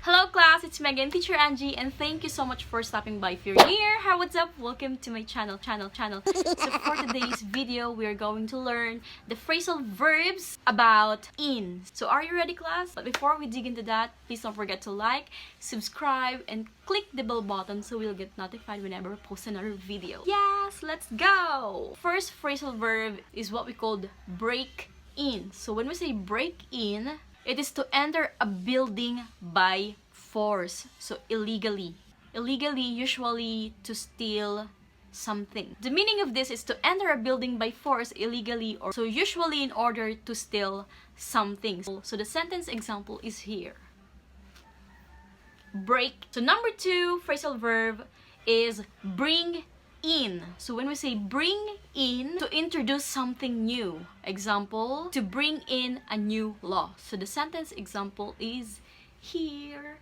Hello class, it's me again, Teacher Angie, and thank you so much for stopping by. If you're here, hi, what's up? Welcome to my channel. So for today's video, we're going to learn the phrasal verbs about in. So are you ready, class? But before we dig into that, please don't forget to like, subscribe, and click the bell button so we'll get notified whenever I post another video. Yes, let's go! First phrasal verb is what we call break in. So when we say break in, it is to enter a building by force, so illegally. Illegally, usually to steal something. The meaning of this is to enter a building by force illegally, or so usually in order to steal something. So the sentence example is here. Break. So number 2 phrasal verb is bring in. So when we say bring in, to introduce something new. Example, to bring in a new law. So the sentence example is here.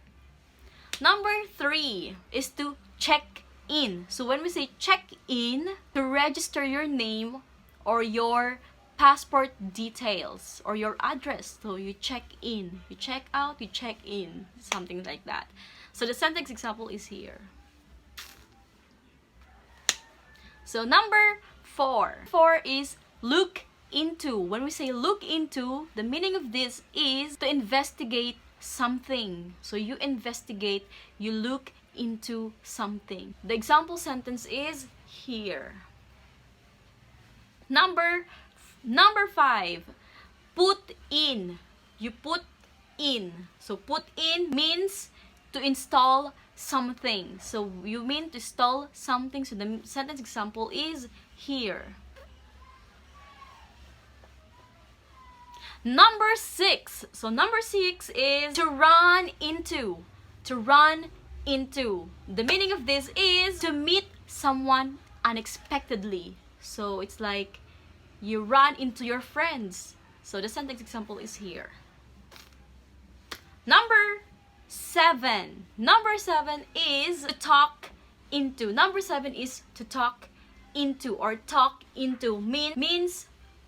Number 3 is to check in. So when we say check in, to register your name or your passport details or your address. So you check in, you check out, you check in, something like that. So the sentence example is here. So number 4 is look into. When we say look into, the meaning of this is to investigate something. So you investigate, you look into something. The example sentence is here. Number 5, put in. You put in. So put in means to install something. So you mean to install something. So the sentence example is here. Number 6. So number 6 is to run into. To run into. The meaning of this is to meet someone unexpectedly. So it's like you run into your friends. So the sentence example is here. Number 7. Number 7 is to talk into. Number 7 is to talk into, or talk into means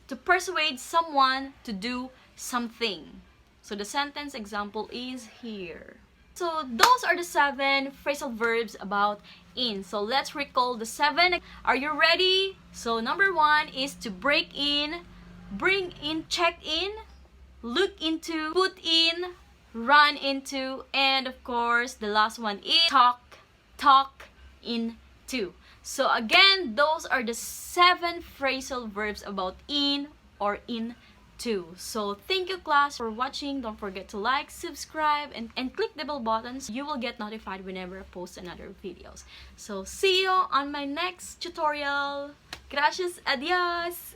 to persuade someone to do something. So the sentence example is here. So those are the 7 phrasal verbs about in. So let's recall the 7. Are you ready? So number 1 is to break in, bring in, check in, look into, put in, run into, and of course the last one is talk into. So again, those are the 7 phrasal verbs about in or into. So thank you class for watching. Don't forget to like, subscribe, and click the bell button so you will get notified whenever I post another videos. So see you on my next tutorial. Gracias, adios!